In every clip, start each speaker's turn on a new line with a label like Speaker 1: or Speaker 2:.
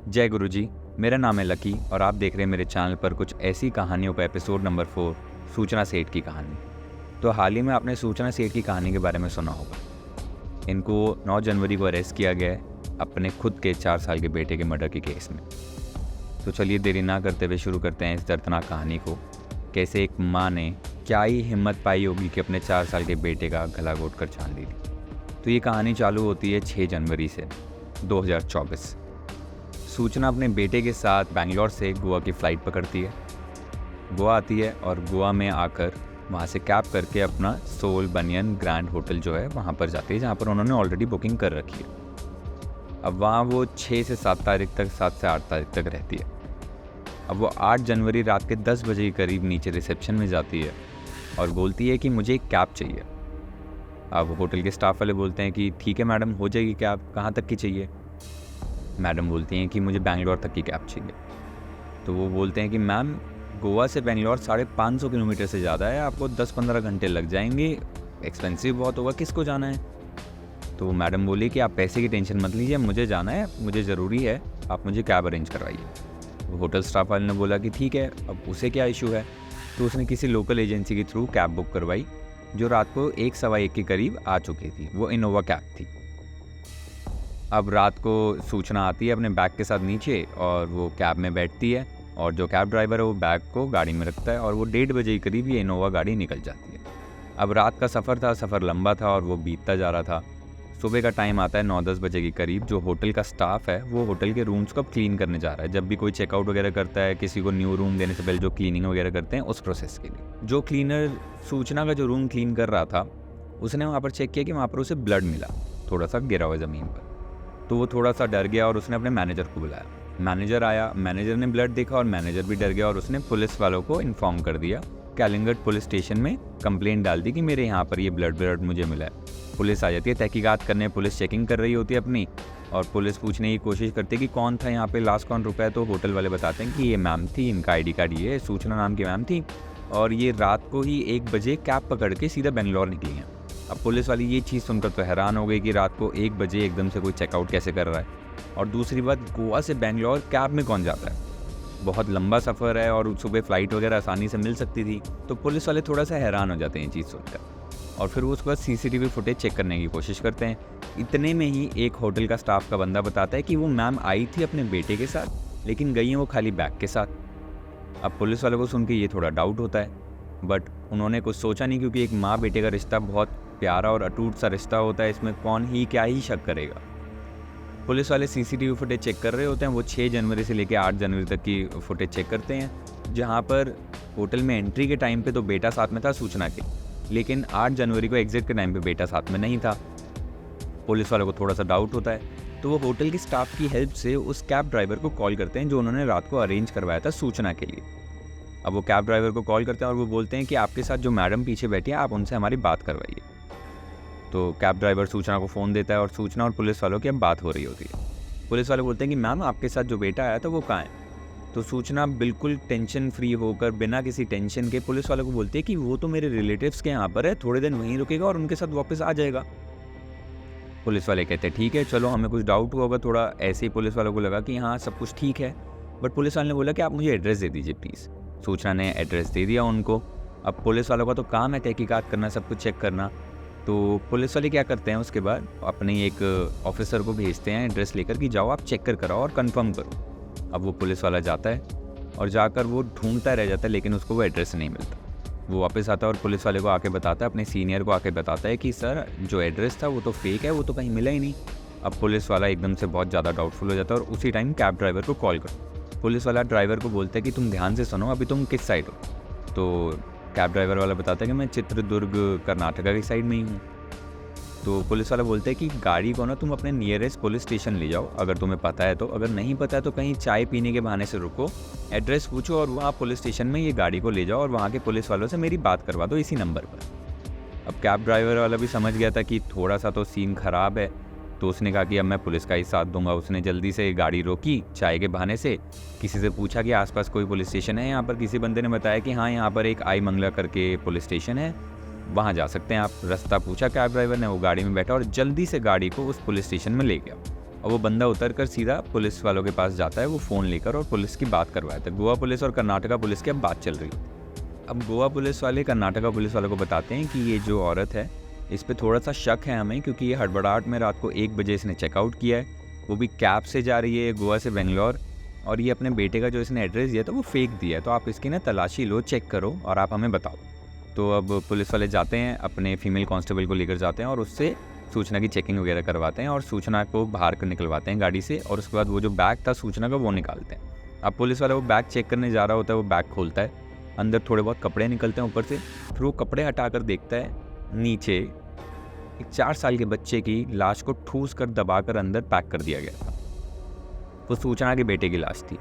Speaker 1: जय गुरु जी। मेरा नाम है लकी और आप देख रहे हैं मेरे चैनल पर कुछ ऐसी कहानियों का एपिसोड नंबर 4, सूचना सेठ की कहानी। तो हाल ही में आपने सूचना सेठ की कहानी के बारे में सुना होगा। इनको 9 जनवरी को अरेस्ट किया गया है अपने खुद के 4 साल के बेटे के मर्डर के केस में। तो चलिए देरी ना करते हुए शुरू करते हैं इस दर्दनाक कहानी को। कैसे एक माँ ने क्या ही हिम्मत पाई होगी कि अपने 4 साल के बेटे का गला घोट कर छान ली। तो ये कहानी चालू होती है 6 जनवरी से 2024। सूचना अपने बेटे के साथ बैंगलोर से गोवा की फ़्लाइट पकड़ती है। गोवा आती है और गोवा में आकर वहाँ से कैब करके अपना सोल बनियन ग्रैंड होटल जो है वहाँ पर जाती है, जहाँ पर उन्होंने ऑलरेडी बुकिंग कर रखी है। अब वहाँ वो 6 से 7 तारीख तक 7 से 8 तारीख तक रहती है। अब वो 8 जनवरी रात के 10 बजे के करीब नीचे रिसेप्शन में जाती है और बोलती है कि मुझे एक कैब चाहिए। अब होटल के स्टाफ वाले बोलते हैं कि ठीक है मैडम, हो जाएगी कैब, कहाँ तक की चाहिए। मैडम बोलती हैं कि मुझे बैंगलोर तक की कैब चाहिए। तो वो बोलते हैं कि मैम गोवा से बैंगलोर 550 किलोमीटर से ज़्यादा है, आपको 10-15 घंटे लग जाएंगे, एक्सपेंसिव बहुत होगा, किसको जाना है। तो मैडम बोली कि आप पैसे की टेंशन मत लीजिए, मुझे जाना है, मुझे ज़रूरी है, आप मुझे कैब अरेंज करवाइए। होटल स्टाफ वाले ने बोला कि ठीक है, अब उसे क्या इशू है। तो उसने किसी लोकल एजेंसी के थ्रू कैब बुक करवाई जो रात को 1 सवा 1 के करीब आ चुकी थी। वो इनोवा कैब थी। अब रात को सूचना आती है अपने बैग के साथ नीचे और वो कैब में बैठती है और जो कैब ड्राइवर है वो बैग को गाड़ी में रखता है और वो 1:30 बजे के करीब ये इनोवा गाड़ी निकल जाती है। अब रात का सफ़र था, सफ़र लंबा था और वो बीतता जा रहा था। सुबह का टाइम आता है 9-10 बजे के करीब। जो होटल का स्टाफ है वो होटल के रूम्स को अब क्लीन करने जा रहा है। जब भी कोई चेकआउट वगैरह करता है, किसी को न्यू रूम देने से पहले जो क्लीनिंग वगैरह करते हैं, उस प्रोसेस के लिए जो क्लीनर सूचना का जो रूम क्लीन कर रहा था, उसने वहाँ पर चेक किया कि वहाँ पर उसे ब्लड मिला, थोड़ा सा गिरा हुआ ज़मीन पर। तो वो थोड़ा सा डर गया और उसने अपने मैनेजर को बुलाया। मैनेजर आया, मैनेजर ने ब्लड देखा और मैनेजर भी डर गया और उसने पुलिस वालों को इन्फॉर्म कर दिया। कैलिंगट पुलिस स्टेशन में कंप्लेंट डाल दी कि मेरे यहाँ पर ये ब्लड मुझे मिला है। पुलिस आ जाती है तहकीकात करने, पुलिस चेकिंग कर रही होती है अपनी, और पुलिस पूछने की कोशिश करती है कि कौन था यहाँ पे, लास्ट कौन रुका है। तो होटल वाले बताते हैं कि ये मैम थी, इनका ID कार्ड ये है, सूचना नाम की मैम थी और ये रात को ही 1 बजे कैब पकड़ के सीधा बेंगलोर निकली हैं। अब पुलिस वाली ये चीज़ सुनकर तो हैरान हो गई कि रात को 1 बजे एकदम से कोई चेकआउट कैसे कर रहा है, और दूसरी बात गोवा से बेंगलोर कैब में कौन जाता है, बहुत लंबा सफ़र है और सुबह फ़्लाइट वगैरह आसानी से मिल सकती थी। तो पुलिस वाले थोड़ा सा हैरान हो जाते हैं ये चीज़ सुनकर और फिर वो उसके बाद CCTV फुटेज चेक करने की कोशिश करते हैं। इतने में ही एक होटल का स्टाफ का बंदा बताता है कि वो मैम आई थी अपने बेटे के साथ, लेकिन गई हैं वो खाली बैग के साथ। अब पुलिस वालों को सुन के ये थोड़ा डाउट होता है, बट उन्होंने कुछ सोचा नहीं, क्योंकि एक माँ बेटे का रिश्ता बहुत प्यारा और अटूट सा रिश्ता होता है, इसमें कौन ही क्या ही शक करेगा। पुलिस वाले CCTV फुटेज चेक कर रहे होते हैं। वो 6 जनवरी से लेकर 8 जनवरी तक की फुटेज चेक करते हैं, जहाँ पर होटल में एंट्री के टाइम पे तो बेटा साथ में था सूचना के, लेकिन 8 जनवरी को एग्जिट के टाइम पे बेटा साथ में नहीं था। पुलिस वालों को थोड़ा सा डाउट होता है, तो वो होटल के स्टाफ की हेल्प से उस कैब ड्राइवर को कॉल करते हैं जो उन्होंने रात को अरेंज करवाया था सूचना के लिए। अब वो कैब ड्राइवर को कॉल करते हैं और वो बोलते हैं कि आपके साथ जो मैडम पीछे बैठी है, आप उनसे हमारी बात करवाइए। तो कैब ड्राइवर सूचना को फ़ोन देता है और सूचना और पुलिस वालों की अब बात हो रही होती है। पुलिस वाले बोलते हैं कि मैम आपके साथ जो बेटा आया था वो कहाँ है। तो सूचना बिल्कुल टेंशन फ्री होकर, बिना किसी टेंशन के, पुलिस वालों को बोलती है कि वो तो मेरे रिलेटिव्स के यहाँ पर है, थोड़े दिन वहीं रुकेगा और उनके साथ वापस आ जाएगा। पुलिस वाले कहते हैं ठीक है, चलो, हमें कुछ डाउट हुआ होगा थोड़ा, ऐसे ही पुलिस वालों को लगा कि हाँ सब कुछ ठीक है। बट पुलिस वाले ने बोला कि आप मुझे एड्रेस दे दीजिए प्लीज़। सूचना ने एड्रेस दे दिया उनको। अब पुलिस वालों का तो काम है तहकीकात करना, सब कुछ चेक करना। तो पुलिस वाले क्या करते हैं, उसके बाद अपने एक ऑफिसर को भेजते हैं एड्रेस लेकर कि जाओ आप चेक कर आओ और कंफर्म करो। अब वो पुलिस वाला जाता है और जाकर वो ढूंढता रह जाता है, लेकिन उसको वो एड्रेस नहीं मिलता। वो वापस आता है और पुलिस वाले को आके बताता है, अपने सीनियर को आके बताता है कि सर जो एड्रेस था वो तो फेक है, वो तो कहीं मिला ही नहीं। अब पुलिस वाला एकदम से बहुत ज़्यादा डाउटफुल हो जाता है और उसी टाइम कैब ड्राइवर को कॉल करो। पुलिस वाला ड्राइवर को बोलता है कि तुम ध्यान से सुनो, अभी तुम किस साइड हो। तो कैब ड्राइवर वाला बताता है कि मैं चित्रदुर्ग कर्नाटका की साइड में ही हूँ। तो पुलिस वाला बोलता है कि गाड़ी को ना तुम अपने नियरेस्ट पुलिस स्टेशन ले जाओ, अगर तुम्हें पता है तो, अगर नहीं पता है तो कहीं चाय पीने के बहाने से रुको, एड्रेस पूछो और वहाँ पुलिस स्टेशन में ये गाड़ी को ले जाओ और वहाँ के पुलिस वालों से मेरी बात करवा दो इसी नंबर पर। अब कैब ड्राइवर वाला भी समझ गया था कि थोड़ा सा तो सीन ख़राब है, तो उसने कहा कि अब मैं पुलिस का ही साथ दूंगा। उसने जल्दी से गाड़ी रोकी चाय के बहाने से, किसी से पूछा कि आसपास कोई पुलिस स्टेशन है यहाँ पर। किसी बंदे ने बताया कि हाँ यहाँ पर एक आई मंगला करके पुलिस स्टेशन है, वहाँ जा सकते हैं आप। रास्ता पूछा कैब ड्राइवर ने, वो गाड़ी में बैठा और जल्दी से गाड़ी को उस पुलिस स्टेशन में ले गया। और वो बंदा उतर कर सीधा पुलिस वालों के पास जाता है, वो फ़ोन लेकर, और पुलिस की बात करवाता है। गोवा पुलिस और कर्नाटका पुलिस की अब बात चल रही है। अब गोवा पुलिस वाले कर्नाटका पुलिस वालों को बताते हैं कि ये जो औरत है, इस पे थोड़ा सा शक है हमें, क्योंकि ये हड़बड़ाहट में रात को 1 बजे इसने चेकआउट किया है, वो भी कैब से जा रही है गोवा से बेंगलोर, और ये अपने बेटे का जो इसने एड्रेस दिया था वो फेक दिया है, तो आप इसकी ना तलाशी लो, चेक करो और आप हमें बताओ। तो अब पुलिस वाले जाते हैं, अपने फीमेल कांस्टेबल को लेकर जाते हैं और उससे सूचना की चेकिंग वगैरह करवाते हैं और सूचना को बाहर कर निकलवाते हैं गाड़ी से, और उसके बाद वो जो बैग था सूचना का वो निकालते हैं। अब पुलिस वाला वो बैग चेक करने जा रहा होता है, वो बैग खोलता है, अंदर थोड़े बहुत कपड़े निकलते हैं ऊपर से, फिर वो कपड़े हटाकर देखता है नीचे एक 4 साल के बच्चे की लाश को ठूस कर दबाकर अंदर पैक कर दिया गया था। वो सूचना के बेटे की लाश थी।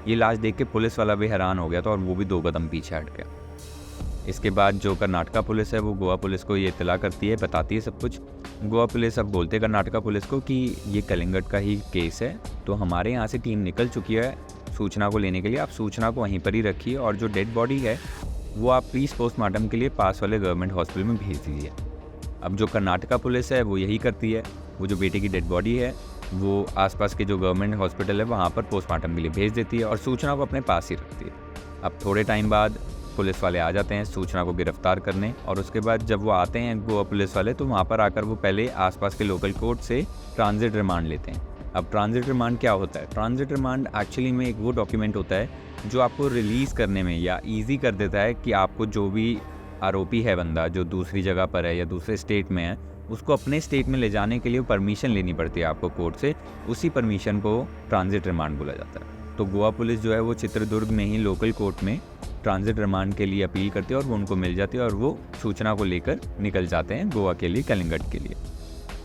Speaker 1: ये लाश देख के पुलिस वाला भी हैरान हो गया था और वो भी 2 कदम पीछे हट गया। इसके बाद जो कर्नाटका पुलिस है वो गोवा पुलिस को ये इत्तला करती है, बताती है सब कुछ। गोवा पुलिस अब बोलते हैं कर्नाटका पुलिस को कि ये कलिंगट का ही केस है, तो हमारे यहाँ से टीम निकल चुकी है सूचना को लेने के लिए, आप सूचना को वहीं पर ही रखिए और जो डेड बॉडी है वो आप प्लीज़ पोस्टमार्टम के लिए पास वाले गवर्नमेंट हॉस्पिटल में भेज दीजिए। अब जो कर्नाटका पुलिस है वो यही करती है, वो जो बेटे की डेड बॉडी है वो आसपास के जो गवर्नमेंट हॉस्पिटल है वहाँ पर पोस्टमार्टम के लिए भेज देती है और सूचना को अपने पास ही रखती है। अब थोड़े टाइम बाद पुलिस वाले आ जाते हैं सूचना को गिरफ्तार करने, और उसके बाद जब वो आते हैं गोवा पुलिस वाले, तो वहाँ पर आकर वो पहले आसपास के लोकल कोर्ट से ट्रांजिट रिमांड लेते हैं। अब ट्रांजिट रिमांड क्या होता है? ट्रांजिट रिमांड एक्चुअली में एक वो डॉक्यूमेंट होता है जो आपको रिलीज़ करने में या ईजी कर देता है कि आपको जो भी आरोपी है बंदा जो दूसरी जगह पर है या दूसरे स्टेट में है, उसको अपने स्टेट में ले जाने के लिए परमिशन लेनी पड़ती है आपको कोर्ट से, उसी परमिशन को ट्रांजिट रिमांड बोला जाता है। तो गोवा पुलिस जो है वो चित्रदुर्ग में ही लोकल कोर्ट में ट्रांजिट रिमांड के लिए अपील करती है और वो उनको मिल जाती है और वो सूचना को लेकर निकल जाते हैं गोवा के लिए, कलिंगट के लिए।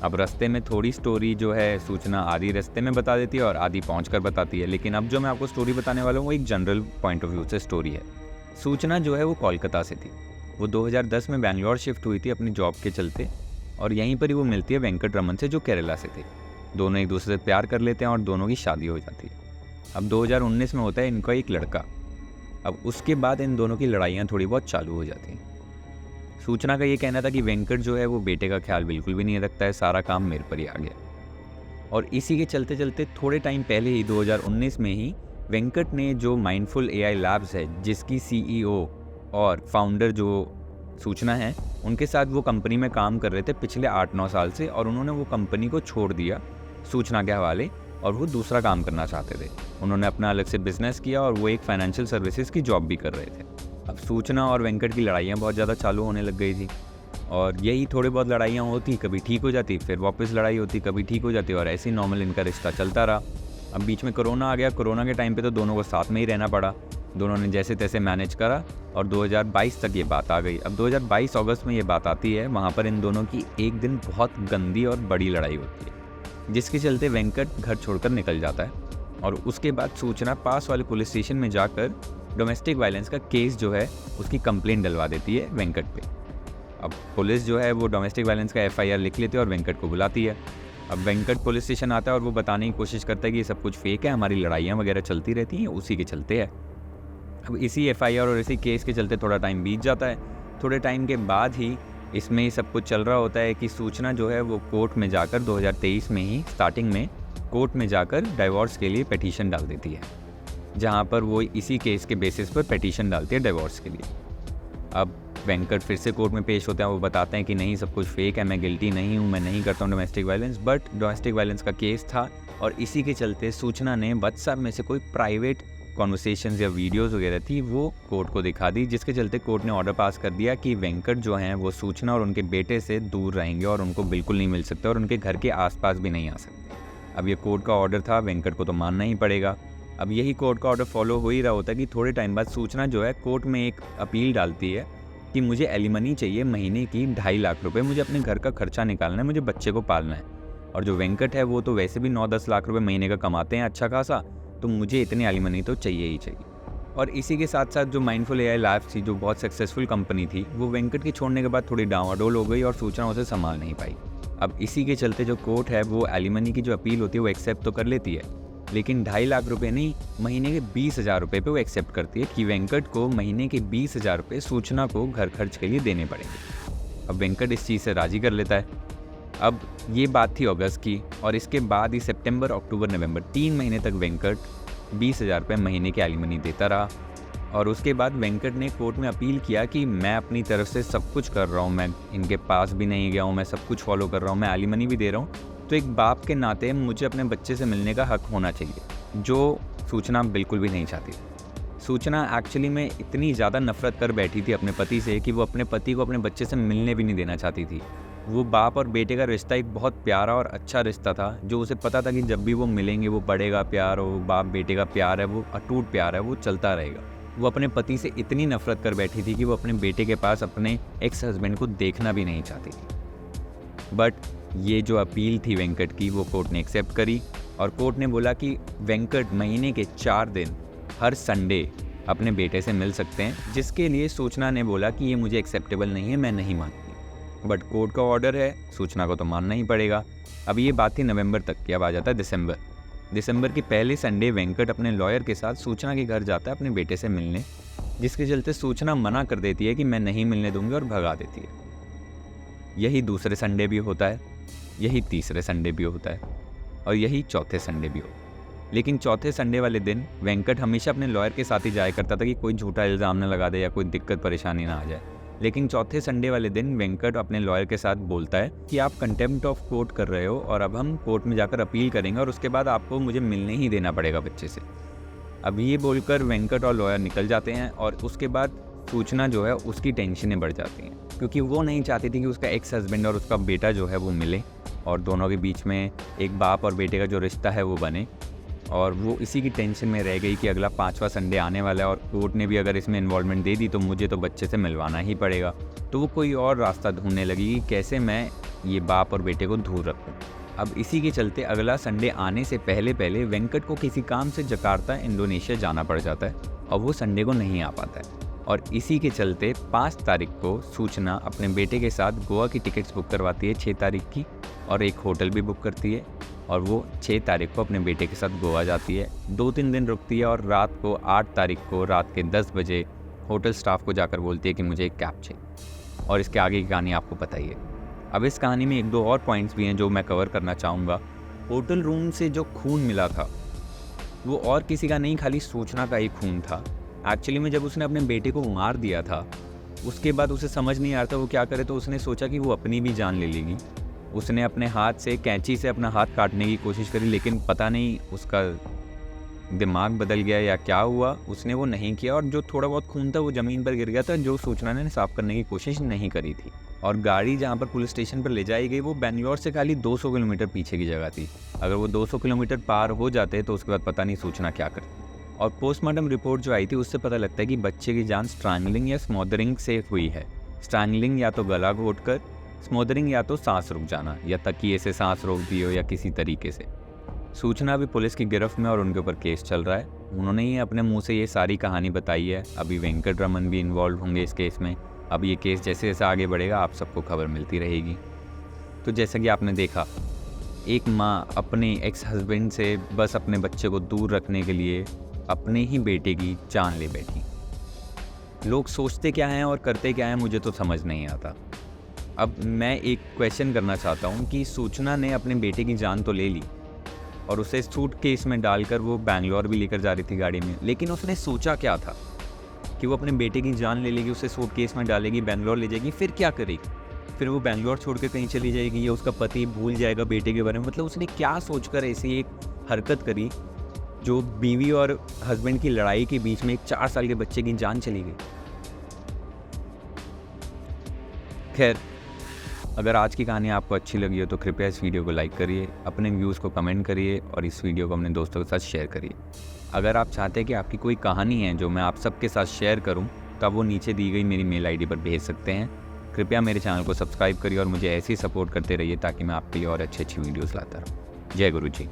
Speaker 1: अब रास्ते में थोड़ी स्टोरी जो है सूचना आधी रास्ते में बता देती है और आधी पहुंचकर बताती है, लेकिन अब जो मैं आपको स्टोरी बताने वाला हूँ वो एक जनरल पॉइंट ऑफ व्यू से स्टोरी है। सूचना जो है वो कोलकाता से थी, वो 2010 में बेंगलोर शिफ्ट हुई थी अपनी जॉब के चलते, और यहीं पर ही वो मिलती है वेंकट रमन से जो केरला से थे। दोनों एक दूसरे से प्यार कर लेते हैं और दोनों की शादी हो जाती है। अब 2019 में होता है इनका एक लड़का। अब उसके बाद इन दोनों की लड़ाइयाँ थोड़ी बहुत चालू हो जाती हैं। सूचना का ये कहना था कि वेंकट जो है वो बेटे का ख्याल बिल्कुल भी नहीं रखता है, सारा काम मेरे पर ही आ गया। और इसी के चलते चलते थोड़े टाइम पहले ही 2019 में ही वेंकट ने जो माइंडफुल एआई लैब्स है जिसकी सीईओ और फाउंडर जो सूचना है, उनके साथ वो कंपनी में काम कर रहे थे पिछले 8-9 साल से, और उन्होंने वो कंपनी को छोड़ दिया सूचना के हवाले और वो दूसरा काम करना चाहते थे। उन्होंने अपना अलग से बिजनेस किया और वो एक फाइनेंशियल सर्विसेज की जॉब भी कर रहे थे। अब सूचना और वेंकट की लड़ाइयाँ बहुत ज़्यादा चालू होने लग गई थी, और यही थोड़ी बहुत लड़ाइयाँ होती, कभी ठीक हो जाती, फिर वापस लड़ाई होती, कभी ठीक हो जाती, और ऐसे ही नॉर्मल इनका रिश्ता चलता रहा। अब बीच में कोरोना आ गया, कोरोना के टाइम पे तो दोनों को साथ में ही रहना पड़ा, दोनों ने जैसे तैसे मैनेज करा और 2022 तक ये बात आ गई। अब 2022 अगस्त में ये बात आती है, वहाँ पर इन दोनों की एक दिन बहुत गंदी और बड़ी लड़ाई होती है, जिसके चलते वेंकट घर छोड़कर निकल जाता है, और उसके बाद सूचना पास वाले पुलिस स्टेशन में जाकर डोमेस्टिक वायलेंस का केस जो है उसकी कंप्लेंट डलवा देती है वेंकट पे। अब पुलिस जो है वो डोमेस्टिक वायलेंस का एफआईआर लिख लेती है और वेंकट को बुलाती है। अब वेंकट पुलिस स्टेशन आता है और वो बताने की कोशिश करता है कि ये सब कुछ फेक है, हमारी लड़ाइयाँ वगैरह चलती रहती हैं, उसी के चलते है। अब इसी एफआईआर और इसी केस के चलते थोड़ा टाइम बीत जाता है। थोड़े टाइम के बाद ही इसमें सब कुछ चल रहा होता है कि सूचना जो है वो कोर्ट में जाकर 2023 में ही स्टार्टिंग में कोर्ट में जाकर डाइवोर्स के लिए पिटीशन डाल देती है, जहाँ पर वो इसी केस के बेसिस पर पिटीशन डालती है डाइवोर्स के लिए। अब वेंकट फिर से कोर्ट में पेश होते हैं, वो बताते हैं कि नहीं सब कुछ फेक है, मैं गिल्टी नहीं हूँ, मैं नहीं करता हूँ domestic violence, but domestic violence का केस था और इसी के चलते सूचना ने व्हाट्सएप में से कोई प्राइवेट कॉन्वर्सेशंस या वीडियोस वगैरह थी वो कोर्ट को दिखा दी, जिसके चलते कोर्ट ने ऑर्डर पास कर दिया कि वेंकट जो हैं वो सूचना और उनके बेटे से दूर रहेंगे और उनको बिल्कुल नहीं मिल सकते और उनके घर के आसपास भी नहीं आ सकते। अब ये कोर्ट का ऑर्डर था, वेंकट को तो मानना ही पड़ेगा। अब यही कोर्ट का ऑर्डर फॉलो हो ही रहा होता है कि थोड़े टाइम बाद सूचना जो है कोर्ट में एक अपील डालती है कि मुझे एलिमनी चाहिए महीने की 2.5 लाख रुपए, मुझे अपने घर का खर्चा निकालना है, मुझे बच्चे को पालना है। और जो वेंकट है वो तो वैसे भी 9-10 लाख रुपए महीने का कमाते हैं अच्छा खासा, तो मुझे इतनी एलिमनी तो चाहिए ही चाहिए। और इसी के साथ साथ जो माइंडफुल एआई लैब्स थी, जो बहुत सक्सेसफुल कंपनी थी, वो वेंकट की छोड़ने के बाद थोड़ी डावाडोल हो गई और सूचना उसे संभाल नहीं पाई। अब इसी के चलते जो कोर्ट है वो एलिमनी की जो अपील होती है वो एक्सेप्ट तो कर लेती है, लेकिन 2.5 लाख रुपए नहीं, महीने के 20,000 रुपये पे वो एक्सेप्ट करती है कि वेंकट को महीने के 20,000 रुपये सूचना को घर खर्च के लिए देने पड़ेंगे। अब वेंकट इस चीज़ से राज़ी कर लेता है अब ये बात थी अगस्त की, और इसके बाद ही सितंबर, अक्टूबर, नवंबर 3 महीने तक वेंकट 20,000 रुपये महीने की एलिमनी देता रहा। और उसके बाद वेंकट ने कोर्ट में अपील किया कि मैं अपनी तरफ से सब कुछ कर रहा हूँ, मैं इनके पास भी नहीं गया हूँ, मैं सब कुछ फॉलो कर रहा हूँ, मैं एलिमनी भी दे रहा हूँ, तो एक बाप के नाते मुझे अपने बच्चे से मिलने का हक होना चाहिए, जो सूचना बिल्कुल भी नहीं चाहती थी। सूचना एक्चुअली में इतनी ज़्यादा नफरत कर बैठी थी अपने पति से कि वो अपने पति को अपने बच्चे से मिलने भी नहीं देना चाहती थी। वो बाप और बेटे का रिश्ता एक बहुत प्यारा और अच्छा रिश्ता था, जो उसे पता था कि जब भी वो मिलेंगे वो बढ़ेगा प्यार, और बाप बेटे का प्यार है वो अटूट प्यार है, वो चलता रहेगा। वो अपने पति से इतनी नफरत कर बैठी थी कि वो अपने बेटे के पास अपने एक्स हस्बैंड को देखना भी नहीं चाहती थी। बट ये जो अपील थी वेंकट की, वो कोर्ट ने एक्सेप्ट करी, और कोर्ट ने बोला कि वेंकट महीने के 4 दिन हर संडे अपने बेटे से मिल सकते हैं, जिसके लिए सूचना ने बोला कि ये मुझे एक्सेप्टेबल नहीं है, मैं नहीं मानती। बट कोर्ट का ऑर्डर है, सूचना को तो मानना ही पड़ेगा। अब ये बात थी नवंबर तक की, अब आ जाता है दिसंबर के पहले संडे वेंकट अपने लॉयर के साथ सूचना के घर जाता है अपने बेटे से मिलने, जिसके चलते सूचना मना कर देती है कि मैं नहीं मिलने दूंगी और भगा देती है। यही दूसरे संडे भी होता है, यही तीसरे संडे भी होता है, और यही चौथे संडे भी होता है। लेकिन चौथे संडे वाले दिन वेंकट हमेशा अपने लॉयर के साथ ही जाया करता था कि कोई झूठा इल्ज़ाम न लगा दे या कोई दिक्कत परेशानी ना आ जाए। लेकिन चौथे संडे वाले दिन वेंकट अपने लॉयर के साथ बोलता है कि आप कंटेम्प्ट ऑफ कोर्ट कर रहे हो, और अब हम कोर्ट में जाकर अपील करेंगे, और उसके बाद आपको मुझे मिलने ही देना पड़ेगा बच्चे से। अब ये बोलकर वेंकट और लॉयर निकल जाते हैं, और उसके बाद सूचना जो है उसकी टेंशनें बढ़ जाती हैं, क्योंकि वो नहीं चाहती थी कि उसका एक्स हस्बैंड और उसका बेटा जो है वो मिले, और दोनों के बीच में एक बाप और बेटे का जो रिश्ता है वो बने। और वो इसी की टेंशन में रह गई कि अगला 5वां संडे आने वाला है, और कोर्ट ने भी अगर इसमें इन्वॉल्वमेंट दे दी तो मुझे तो बच्चे से मिलवाना ही पड़ेगा। तो वो कोई और रास्ता ढूंढने लगी कि कैसे मैं ये बाप और बेटे को दूर रखूं। अब इसी के चलते अगला संडे आने से पहले पहले वेंकट को किसी काम से जकार्ता, इंडोनेशिया जाना पड़ जाता है, और वो संडे को नहीं आ पाता है। और इसी के चलते 5 तारीख को सूचना अपने बेटे के साथ गोवा की टिकट्स बुक करवाती है 6 तारीख की, और एक होटल भी बुक करती है, और वो 6 तारीख को अपने बेटे के साथ गोवा जाती है। 2-3 दिन रुकती है, और रात को 8 तारीख को रात के 10 बजे होटल स्टाफ को जाकर बोलती है कि मुझे एक कैब चाहिए। और इसके आगे की कहानी आपको पता ही है। अब इस कहानी में 1-2 और पॉइंट्स भी हैं जो मैं कवर करना चाहूँगा। होटल रूम से जो खून मिला था वो और किसी का नहीं, खाली सूचना का ही खून था। एक्चुअली में जब उसने अपने बेटे को मार दिया था, उसके बाद उसे समझ नहीं आ रहा था वो क्या करे, तो उसने सोचा कि वो अपनी भी जान ले लेगी। उसने अपने हाथ से कैंची से अपना हाथ काटने की कोशिश करी, लेकिन पता नहीं उसका दिमाग बदल गया या क्या हुआ, उसने वो नहीं किया, और जो थोड़ा बहुत खून था वो ज़मीन पर गिर गया था, जो सूचना ने साफ़ करने की कोशिश नहीं करी थी। और गाड़ी जहाँ पर पुलिस स्टेशन पर ले जाई गई वो बेंगलोर से खाली 200 किलोमीटर पीछे की जगह थी। अगर वो 200 किलोमीटर पार हो जाते तो उसके बाद पता नहीं सूचना क्या करती। और पोस्टमार्टम रिपोर्ट जो आई थी उससे पता लगता है कि बच्चे की जान स्ट्रैंगलिंग या स्मोदरिंग से हुई है। स्ट्रैंगलिंग या तो गला घोटकर, स्मोदरिंग या तो सांस रुक जाना, या तकिए से सांस रोक दी हो, या किसी तरीके से। सूचना भी पुलिस की गिरफ्त में और उनके ऊपर केस चल रहा है। उन्होंने ही अपने मुंह से ये सारी कहानी बताई है। अभी वेंकट रमन भी इन्वॉल्व होंगे इस केस में। अब ये केस जैसे जैसे आगे बढ़ेगा आप सबको खबर मिलती रहेगी। तो जैसा कि आपने देखा, एक माँ अपने एक्स हस्बैंड से बस अपने बच्चे को दूर रखने के लिए अपने ही बेटे की जान ले बैठी। लोग सोचते क्या हैं और करते क्या हैं मुझे तो समझ नहीं आता। अब मैं एक क्वेश्चन करना चाहता हूँ कि सूचना ने अपने बेटे की जान तो ले ली, और उसे सूटकेस में डालकर वो बैंगलोर भी लेकर जा रही थी गाड़ी में, लेकिन उसने सोचा क्या था कि वो अपने बेटे की जान ले लेगी, उसे सूटकेस में डालेगी, बैंगलोर ले जाएगी, फिर क्या करेगी? फिर वो बैंगलोर छोड़ कर कहीं चली जाएगी, या उसका पति भूल जाएगा बेटे के बारे में? मतलब उसने क्या सोचकर ऐसी एक हरकत करी जो बीवी और हस्बैंड की लड़ाई के बीच में एक 4 साल के बच्चे की जान चली गई। खैर, अगर आज की कहानी आपको अच्छी लगी हो तो कृपया इस वीडियो को लाइक करिए, अपने व्यूज़ को कमेंट करिए, और इस वीडियो को अपने दोस्तों के साथ शेयर करिए। अगर आप चाहते हैं कि आपकी कोई कहानी है जो मैं आप सबके साथ शेयर करूं, तो आप वो नीचे दी गई मेरी मेल आईडी पर भेज सकते हैं। कृपया मेरे चैनल को सब्सक्राइब करिए और मुझे ऐसे ही सपोर्ट करते रहिए ताकि मैं आपके लिए और अच्छी वीडियोज़ लाता रहूँ। जय गुरु जी।